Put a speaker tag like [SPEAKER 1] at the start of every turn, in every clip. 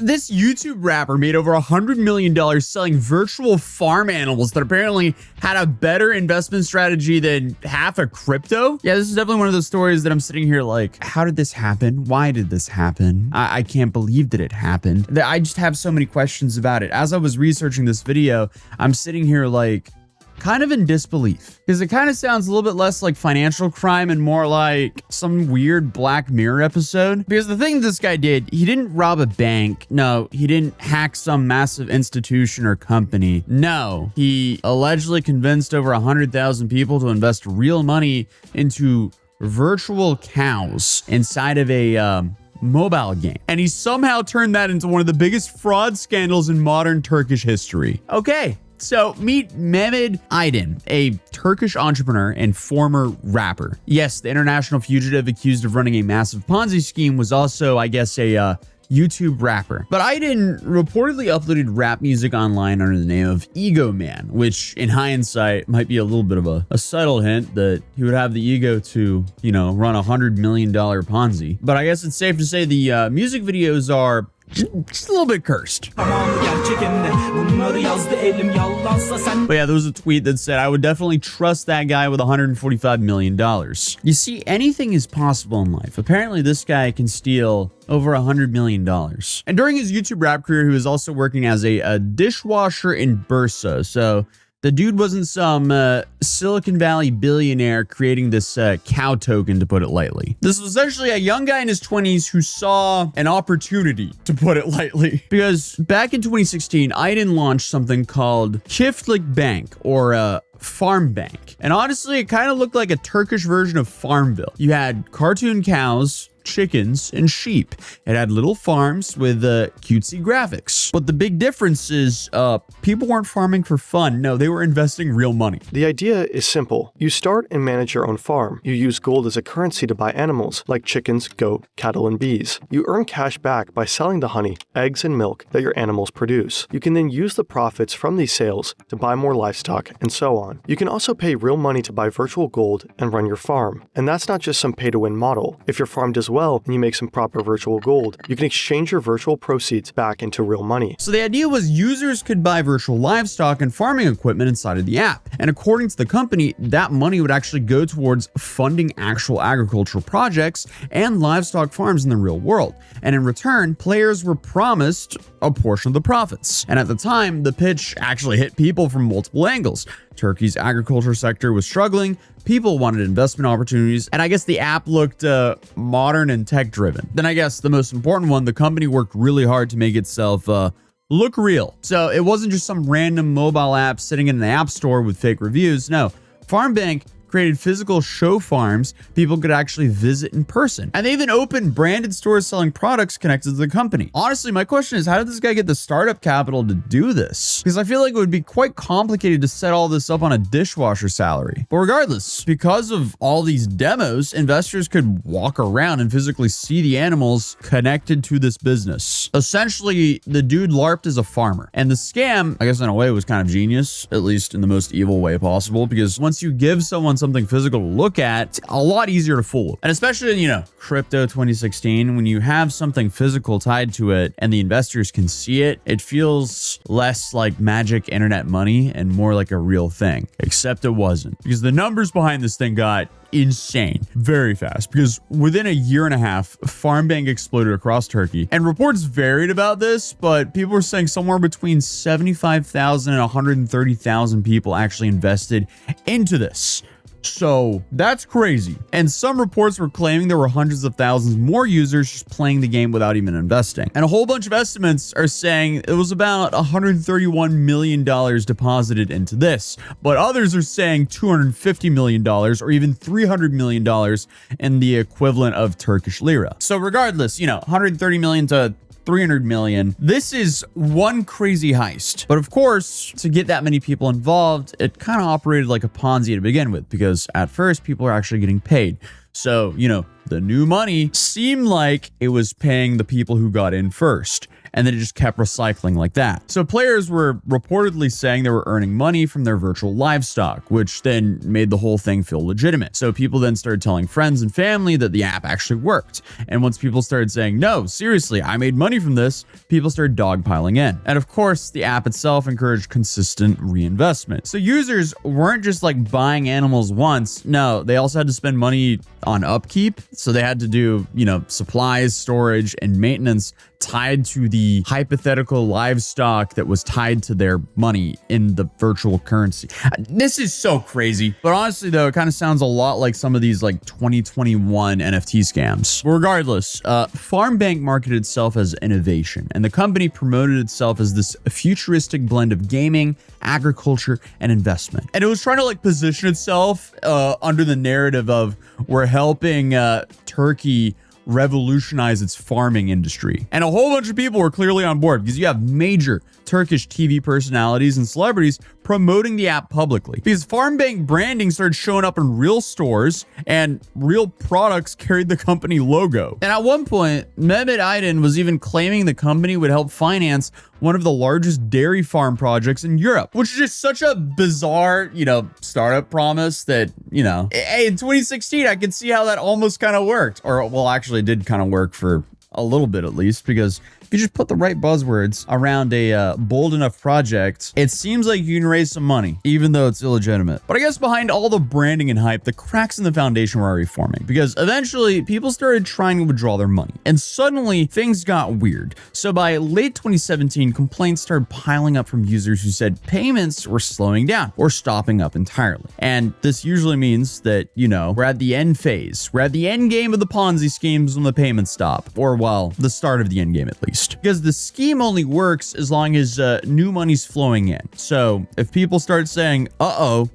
[SPEAKER 1] This YouTube rapper made over $100 million selling virtual farm animals that apparently had a better investment strategy than half of crypto. Yeah, this is definitely one of those stories that I'm sitting here like, how did this happen? Why did this happen? I can't believe that it happened. I just have so many questions about it. As I was researching this video, I'm sitting here like, kind of in disbelief, because it kind of sounds a little bit less like financial crime and more like some weird Black Mirror episode. Because the thing this guy did, he didn't rob a bank. No, he didn't hack some massive institution or company. No, he allegedly convinced over 100,000 people to invest real money into virtual cows inside of a mobile game. And he somehow turned that into one of the biggest fraud scandals in modern Turkish history. Okay. So meet Mehmet Aydin, a Turkish entrepreneur and former rapper. Yes, the international fugitive accused of running a massive Ponzi scheme was also, I guess, a YouTube rapper. But Aydin reportedly uploaded rap music online under the name of Ego Man, which in hindsight might be a little bit of a subtle hint that he would have the ego to, you know, run $100 million Ponzi. But I guess it's safe to say the music videos are just a little bit cursed. But yeah, there was a tweet that said, I would definitely trust that guy with $145 million. You see, anything is possible in life. Apparently, this guy can steal over $100 million. And during his YouTube rap career, he was also working as a dishwasher in Bursa. So the dude wasn't some Silicon Valley billionaire creating this cow token, to put it lightly. This was essentially a young guy in his 20s who saw an opportunity, to put it lightly. Because back in 2016, Aydin launched something called Çiftlik Bank, or Farm Bank. And honestly, it kind of looked like a Turkish version of Farmville. You had cartoon cows, chickens, and sheep. It had little farms with cutesy graphics. But the big difference is people weren't farming for fun. No, they were investing real money.
[SPEAKER 2] The idea is simple. You start and manage your own farm. You use gold as a currency to buy animals like chickens, goat, cattle, and bees. You earn cash back by selling the honey, eggs, and milk that your animals produce. You can then use the profits from these sales to buy more livestock and so on. You can also pay real money to buy virtual gold and run your farm. And that's not just some pay-to-win model. If your farm does well and you make some proper virtual gold, you can exchange your virtual proceeds back into real money.
[SPEAKER 1] So the idea was users could buy virtual livestock and farming equipment inside of the app. And according to the company, that money would actually go towards funding actual agricultural projects and livestock farms in the real world. And in return, players were promised a portion of the profits. And at the time, the pitch actually hit people from multiple angles. Turkey's agriculture sector was struggling, people wanted investment opportunities, and I guess the app looked modern and tech-driven. Then I guess the most important one, the company worked really hard to make itself look real. So it wasn't just some random mobile app sitting in the app store with fake reviews. No, FarmBank created physical show farms people could actually visit in person. And they even opened branded stores selling products connected to the company. Honestly, my question is, how did this guy get the startup capital to do this? Because I feel like it would be quite complicated to set all this up on a dishwasher salary. But regardless, because of all these demos, investors could walk around and physically see the animals connected to this business. Essentially, the dude LARPed as a farmer. And the scam, I guess in a way, was kind of genius, at least in the most evil way possible, because once you give someone something physical to look at, it's a lot easier to fool. And especially in, you know, crypto 2016, when you have something physical tied to it and the investors can see it, it feels less like magic internet money and more like a real thing. Except it wasn't, because the numbers behind this thing got insane very fast, because within a year and a half, FarmBank exploded across Turkey. And reports varied about this, but people were saying somewhere between 75,000 and 130,000 people actually invested into this. So that's crazy. And some reports were claiming there were hundreds of thousands more users just playing the game without even investing. And a whole bunch of estimates are saying it was about $131 million deposited into this. But others are saying $250 million or even $300 million in the equivalent of Turkish lira. So regardless, you know, 130 million to 300 million. This is one crazy heist. But of course, to get that many people involved, it kind of operated like a Ponzi to begin with, because at first people are actually getting paid. So, you know, the new money seemed like it was paying the people who got in first. and then it just kept recycling like that. So players were reportedly saying they were earning money from their virtual livestock, which then made the whole thing feel legitimate. So people then started telling friends and family that the app actually worked. And once people started saying, no, seriously, I made money from this, people started dogpiling in. And of course, the app itself encouraged consistent reinvestment. So users weren't just like buying animals once. No, they also had to spend money on upkeep. So they had to do, supplies, storage, and maintenance tied to the hypothetical livestock that was tied to their money in the virtual currency. This is so crazy. But honestly, though, it kind of sounds a lot like some of these like 2021 NFT scams. Regardless, FarmBank marketed itself as innovation, and the company promoted itself as this futuristic blend of gaming, agriculture, and investment. And it was trying to like position itself under the narrative of we're helping Turkey revolutionize its farming industry. And a whole bunch of people were clearly on board because you have major Turkish TV personalities and celebrities promoting the app publicly. Because FarmBank branding started showing up in real stores and real products carried the company logo. And at one point, Mehmet Aydin was even claiming the company would help finance one of the largest dairy farm projects in Europe, which is just such a bizarre, startup promise that, hey, in 2016, I could see how that almost kind of worked. Or, well, actually it did kind of work for a little bit at least, because if you just put the right buzzwords around a bold enough project, it seems like you can raise some money, even though it's illegitimate. But I guess behind all the branding and hype, the cracks in the foundation were already forming, because eventually people started trying to withdraw their money, and suddenly things got weird. So by late 2017, complaints started piling up from users who said payments were slowing down or stopping up entirely. And this usually means that, we're at the end phase. We're at the end game of the Ponzi schemes when the payments stop, or well, the start of the end game at least. Because the scheme only works as long as new money's flowing in. So if people start saying,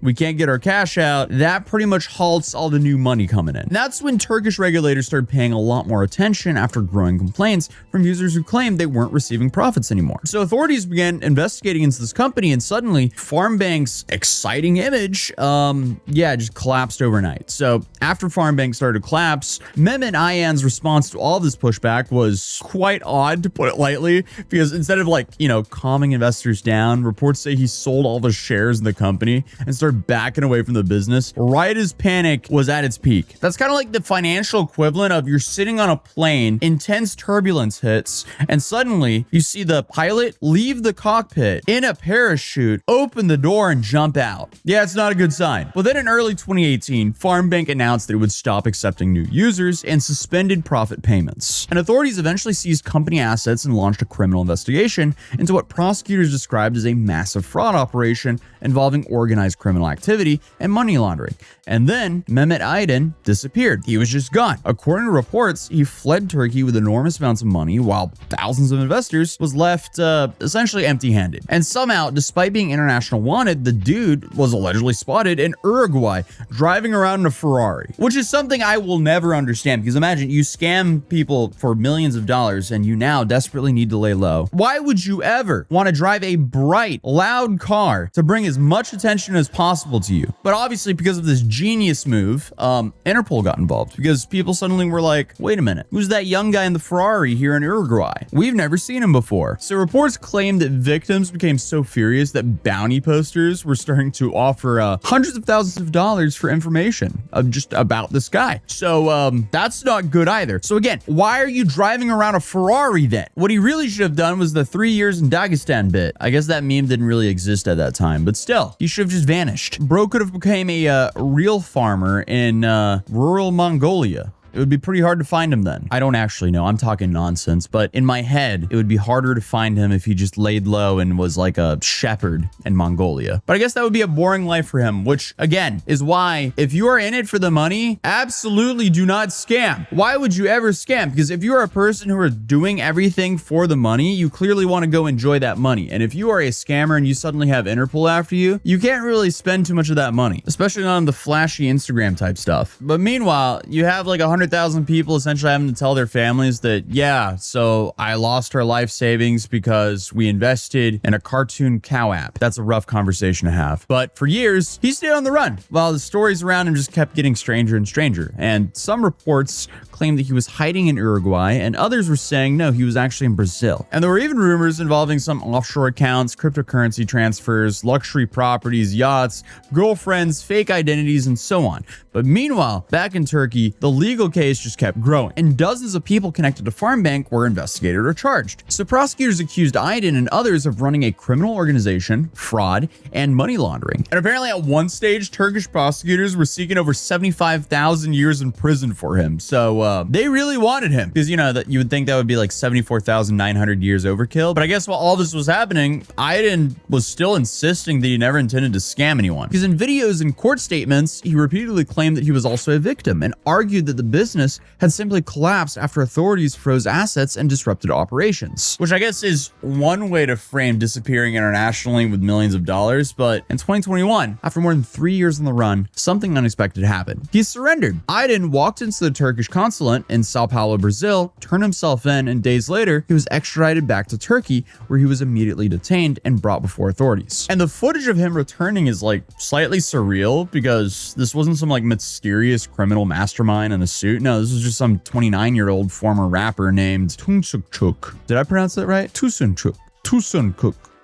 [SPEAKER 1] we can't get our cash out, that pretty much halts all the new money coming in. And that's when Turkish regulators started paying a lot more attention after growing complaints from users who claimed they weren't receiving profits anymore. So authorities began investigating into this company, and suddenly FarmBank's exciting image, just collapsed overnight. So after FarmBank started to collapse, Mehmet Aydin's response to all this pushback was quite odd, to put it lightly, because instead of calming investors down, reports say he sold all the shares in the company and started backing away from the business right as panic was at its peak. That's kind of like the financial equivalent of you're sitting on a plane, intense turbulence hits, and suddenly you see the pilot leave the cockpit in a parachute, open the door, and jump out. Yeah, it's not a good sign. Well, then in early 2018, FarmBank announced that it would stop accepting new users and suspended profit payments. And authorities eventually seized company assets and launched a criminal investigation into what prosecutors described as a massive fraud operation involving organized criminal activity and money laundering. And then Mehmet Aydin disappeared. He was just gone. According to reports, he fled Turkey with enormous amounts of money, while thousands of investors was left essentially empty-handed. And somehow, despite being international wanted, the dude was allegedly spotted in Uruguay driving around in a Ferrari, which is something I will never understand, because imagine you scam people for millions of dollars and you now desperately need to lay low. Why would you ever want to drive a bright, loud car to bring as much attention as possible to you? But obviously, because of this genius move, Interpol got involved, because people suddenly were like, wait a minute, who's that young guy in the Ferrari here in Uruguay? We've never seen him before. So reports claim that victims became so furious that bounty posters were starting to offer hundreds of thousands of dollars for information just about this guy. So that's not good either. So again, why are you driving around a Ferrari then? What he really should have done was the 3 years in Dagestan bit. I guess that meme didn't really exist at that time, but still, he should have just vanished. Bro could have become a real farmer in rural Mongolia. It would be pretty hard to find him then. I don't actually know. I'm talking nonsense, but in my head, it would be harder to find him if he just laid low and was like a shepherd in Mongolia. But I guess that would be a boring life for him, which again is why if you are in it for the money, absolutely do not scam. Why would you ever scam? Because if you are a person who are doing everything for the money, you clearly want to go enjoy that money. And if you are a scammer and you suddenly have Interpol after you, you can't really spend too much of that money, especially on the flashy Instagram type stuff. But meanwhile, you have like 100 100,000 people essentially having to tell their families that, yeah, so I lost our life savings because we invested in a cartoon cow app. That's a rough conversation to have. But for years, he stayed on the run while the stories around him just kept getting stranger and stranger. And some reports claimed that he was hiding in Uruguay, and others were saying no, he was actually in Brazil. And there were even rumors involving some offshore accounts, cryptocurrency transfers, luxury properties, yachts, girlfriends, fake identities, and so on. But meanwhile, back in Turkey, the legal case just kept growing, and dozens of people connected to FarmBank were investigated or charged. So prosecutors accused Aydin and others of running a criminal organization, fraud, and money laundering. And apparently at one stage, Turkish prosecutors were seeking over 75,000 years in prison for him. So they really wanted him, because that you would think that would be like 74,900 years overkill. But I guess while all this was happening, Aydin was still insisting that he never intended to scam anyone, because in videos and court statements, he repeatedly claimed that he was also a victim and argued that the business had simply collapsed after authorities froze assets and disrupted operations, which I guess is one way to frame disappearing internationally with millions of dollars. But in 2021, after more than 3 years on the run, something unexpected happened. He surrendered. Aydin walked into the Turkish consulate in Sao Paulo, Brazil, turned himself in, and days later, he was extradited back to Turkey, where he was immediately detained and brought before authorities. And the footage of him returning is like slightly surreal, because this wasn't some like mysterious criminal mastermind in a suit. No, this was just some 29-year-old former rapper named Tunçuk. Did I pronounce that right? Tunçuk.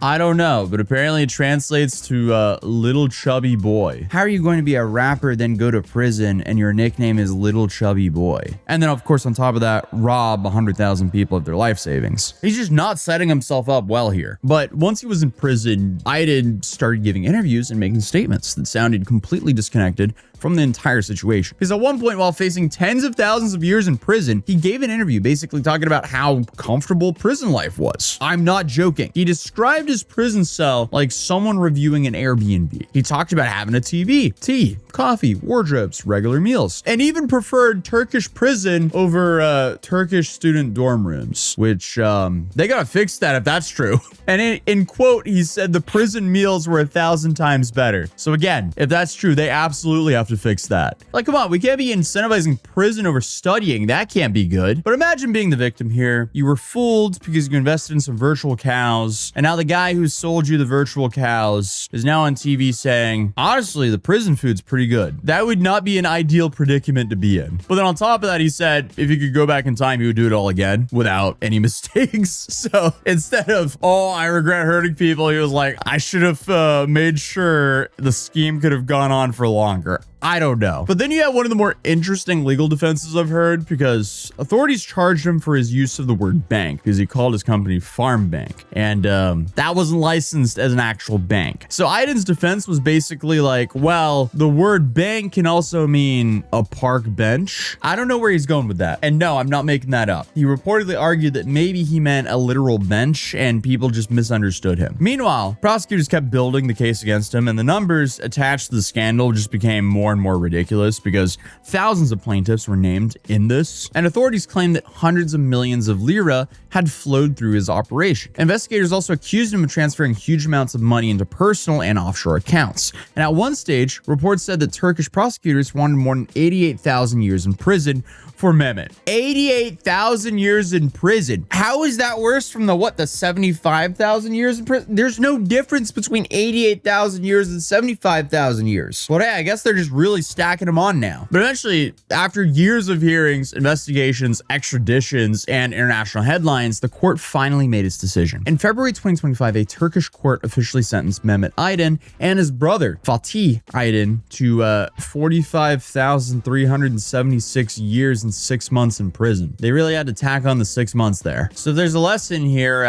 [SPEAKER 1] I don't know, but apparently it translates to little chubby boy. How are you going to be a rapper, then go to prison, and your nickname is little chubby boy? And then, of course, on top of that, rob 100,000 people of their life savings. He's just not setting himself up well here. But once he was in prison, Aydin started giving interviews and making statements that sounded completely disconnected from the entire situation. Because at one point, while facing tens of thousands of years in prison, he gave an interview basically talking about how comfortable prison life was. I'm not joking. He described his prison cell like someone reviewing an Airbnb. He talked about having a TV, tea, coffee, wardrobes, regular meals, and even preferred Turkish prison over Turkish student dorm rooms, which they gotta fix that if that's true. And in quote, he said the prison meals were 1,000 times better. So again, if that's true, they absolutely have to fix that. Like, come on, we can't be incentivizing prison over studying. That can't be good. But imagine being the victim here. You were fooled because you invested in some virtual cows, and now the guy who sold you the virtual cows is now on TV saying, honestly, the prison food's pretty good. That would not be an ideal predicament to be in. But then on top of that, he said if he could go back in time, he would do it all again without any mistakes. So instead of, oh, I regret hurting people, he was like, I should have made sure the scheme could have gone on for longer. I don't know. But then you have one of the more interesting legal defenses I've heard, because authorities charged him for his use of the word bank because he called his company FarmBank, and that wasn't licensed as an actual bank. So Aydin's defense was basically like, well, the word bank can also mean a park bench. I don't know where he's going with that. And no, I'm not making that up. He reportedly argued that maybe he meant a literal bench and people just misunderstood him. Meanwhile, prosecutors kept building the case against him, and the numbers attached to the scandal just became more and more ridiculous, because thousands of plaintiffs were named in this, and authorities claimed that hundreds of millions of lira had flowed through his operation. Investigators also accused him of transferring huge amounts of money into personal and offshore accounts. And at one stage, reports said that Turkish prosecutors wanted more than 88,000 years in prison for Mehmet. 88,000 years in prison. How is that worse from the 75,000 years in prison? There's no difference between 88,000 years and 75,000 years. Well, hey, I guess they're just really stacking them on now. But eventually, after years of hearings, investigations, extraditions, and international headlines, the court finally made its decision. In February 2025, a Turkish court officially sentenced Mehmet Aydin and his brother, Fatih Aydin, to 45,376 years and 6 months in prison. They really had to tack on the 6 months there. So if there's a lesson here,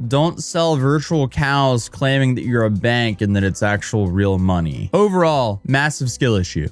[SPEAKER 1] don't sell virtual cows claiming that you're a bank and that it's actual real money. Overall, massive skill issue.